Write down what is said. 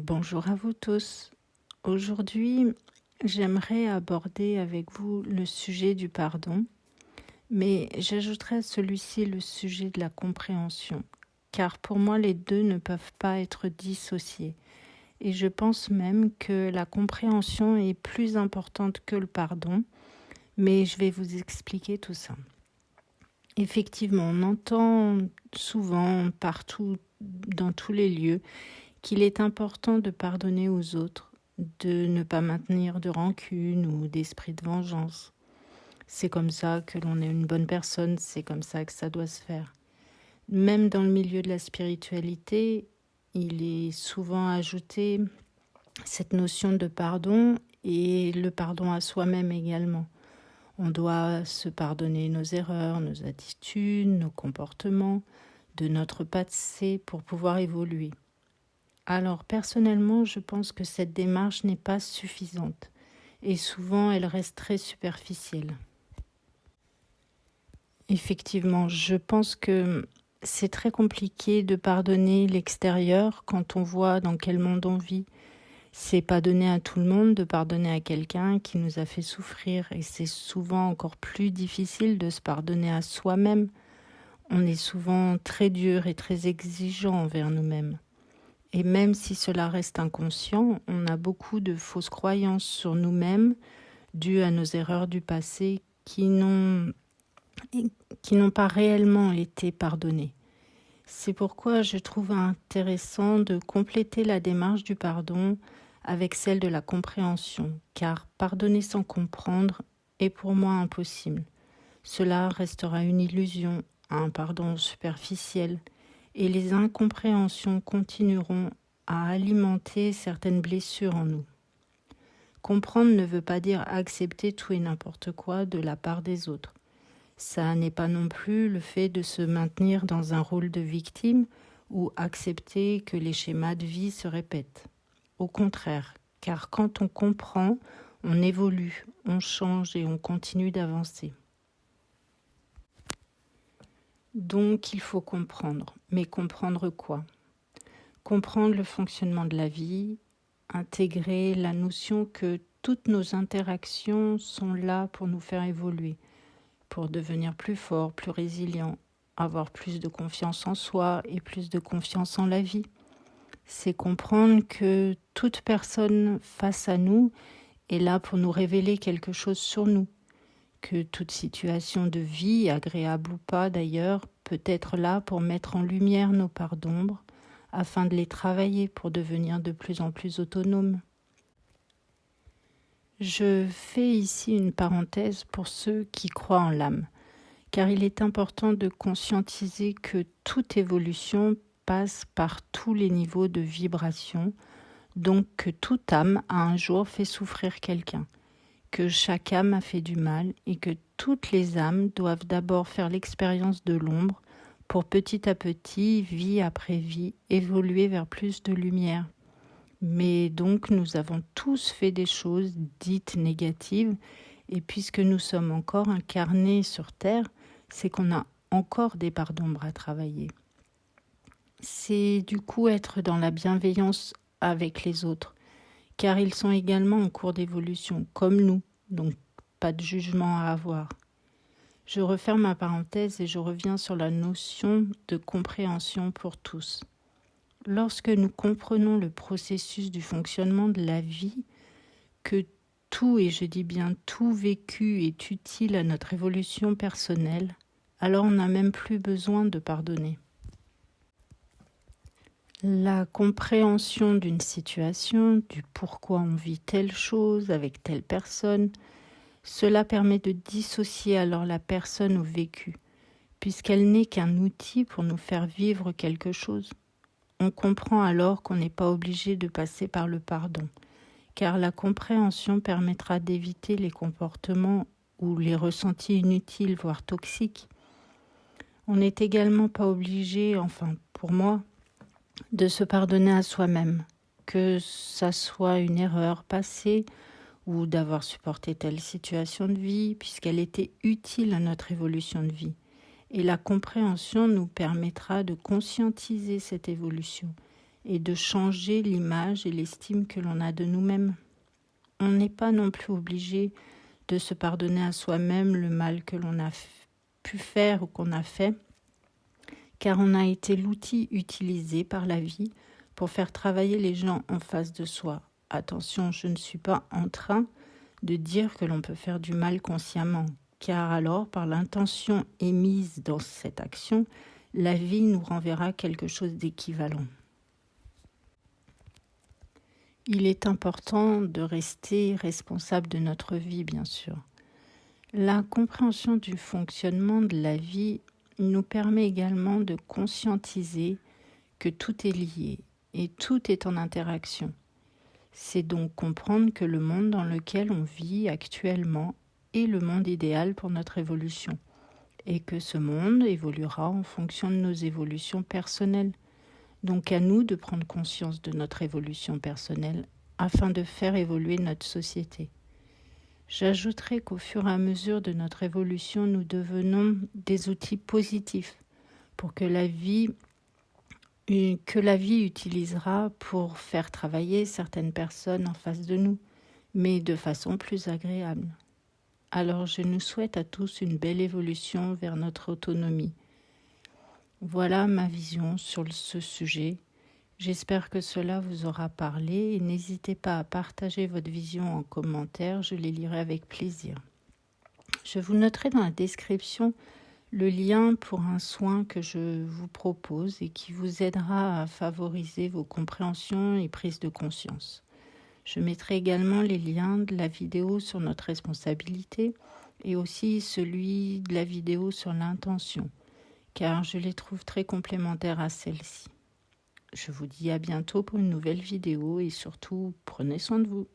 Bonjour à vous tous. Aujourd'hui, j'aimerais aborder avec vous le sujet du pardon, mais j'ajouterai à celui-ci le sujet de la compréhension, car pour moi les deux ne peuvent pas être dissociés. Et je pense même que la compréhension est plus importante que le pardon, mais je vais vous expliquer tout ça. Effectivement, on entend souvent, partout, dans tous les lieux, qu'il est important de pardonner aux autres, de ne pas maintenir de rancune ou d'esprit de vengeance. C'est comme ça que l'on est une bonne personne, c'est comme ça que ça doit se faire. Même dans le milieu de la spiritualité, il est souvent ajouté cette notion de pardon et le pardon à soi-même également. On doit se pardonner nos erreurs, nos attitudes, nos comportements, de notre passé pour pouvoir évoluer. Alors personnellement, je pense que cette démarche n'est pas suffisante et souvent elle reste très superficielle. Effectivement, je pense que c'est très compliqué de pardonner l'extérieur quand on voit dans quel monde on vit. C'est pas donné à tout le monde de pardonner à quelqu'un qui nous a fait souffrir et c'est souvent encore plus difficile de se pardonner à soi-même. On est souvent très dur et très exigeant envers nous-mêmes. Et même si cela reste inconscient, on a beaucoup de fausses croyances sur nous-mêmes dues à nos erreurs du passé qui n'ont pas réellement été pardonnées. C'est pourquoi je trouve intéressant de compléter la démarche du pardon avec celle de la compréhension, car pardonner sans comprendre est pour moi impossible. Cela restera une illusion, un pardon superficiel, et les incompréhensions continueront à alimenter certaines blessures en nous. Comprendre ne veut pas dire accepter tout et n'importe quoi de la part des autres. Ça n'est pas non plus le fait de se maintenir dans un rôle de victime ou accepter que les schémas de vie se répètent. Au contraire, car quand on comprend, on évolue, on change et on continue d'avancer. Donc il faut comprendre. Mais comprendre quoi ? Comprendre le fonctionnement de la vie, intégrer la notion que toutes nos interactions sont là pour nous faire évoluer, pour devenir plus fort, plus résilient, avoir plus de confiance en soi et plus de confiance en la vie. C'est comprendre que toute personne face à nous est là pour nous révéler quelque chose sur nous, que toute situation de vie, agréable ou pas d'ailleurs, peut être là pour mettre en lumière nos parts d'ombre, afin de les travailler pour devenir de plus en plus autonomes. Je fais ici une parenthèse pour ceux qui croient en l'âme, car il est important de conscientiser que toute évolution passe par tous les niveaux de vibration, donc que toute âme a un jour fait souffrir quelqu'un, que chaque âme a fait du mal et que toutes les âmes doivent d'abord faire l'expérience de l'ombre pour petit à petit, vie après vie, évoluer vers plus de lumière. Mais donc nous avons tous fait des choses dites négatives et puisque nous sommes encore incarnés sur Terre, c'est qu'on a encore des parts d'ombre à travailler. C'est du coup être dans la bienveillance avec les autres, car ils sont également en cours d'évolution, comme nous, donc pas de jugement à avoir. Je referme ma parenthèse et je reviens sur la notion de compréhension pour tous. Lorsque nous comprenons le processus du fonctionnement de la vie, que tout, et je dis bien tout vécu est utile à notre évolution personnelle, alors on n'a même plus besoin de pardonner. La compréhension d'une situation, du pourquoi on vit telle chose avec telle personne, cela permet de dissocier alors la personne au vécu, puisqu'elle n'est qu'un outil pour nous faire vivre quelque chose. On comprend alors qu'on n'est pas obligé de passer par le pardon, car la compréhension permettra d'éviter les comportements ou les ressentis inutiles, voire toxiques. On n'est également pas obligé, enfin pour moi, de se pardonner à soi-même, que ça soit une erreur passée ou d'avoir supporté telle situation de vie, puisqu'elle était utile à notre évolution de vie. Et la compréhension nous permettra de conscientiser cette évolution et de changer l'image et l'estime que l'on a de nous-mêmes. On n'est pas non plus obligé de se pardonner à soi-même le mal que l'on a pu faire ou qu'on a fait, car on a été l'outil utilisé par la vie pour faire travailler les gens en face de soi. Attention, je ne suis pas en train de dire que l'on peut faire du mal consciemment, car alors, par l'intention émise dans cette action, la vie nous renverra quelque chose d'équivalent. Il est important de rester responsable de notre vie, bien sûr. La compréhension du fonctionnement de la vie nous permet également de conscientiser que tout est lié et tout est en interaction. C'est donc comprendre que le monde dans lequel on vit actuellement est le monde idéal pour notre évolution et que ce monde évoluera en fonction de nos évolutions personnelles. Donc à nous de prendre conscience de notre évolution personnelle afin de faire évoluer notre société. J'ajouterai qu'au fur et à mesure de notre évolution, nous devenons des outils positifs pour que la vie utilisera pour faire travailler certaines personnes en face de nous, mais de façon plus agréable. Alors je nous souhaite à tous une belle évolution vers notre autonomie. Voilà ma vision sur ce sujet. J'espère que cela vous aura parlé et n'hésitez pas à partager votre vision en commentaire, je les lirai avec plaisir. Je vous noterai dans la description le lien pour un soin que je vous propose et qui vous aidera à favoriser vos compréhensions et prises de conscience. Je mettrai également les liens de la vidéo sur notre responsabilité et aussi celui de la vidéo sur l'intention, car je les trouve très complémentaires à celle-ci. Je vous dis à bientôt pour une nouvelle vidéo et surtout, prenez soin de vous.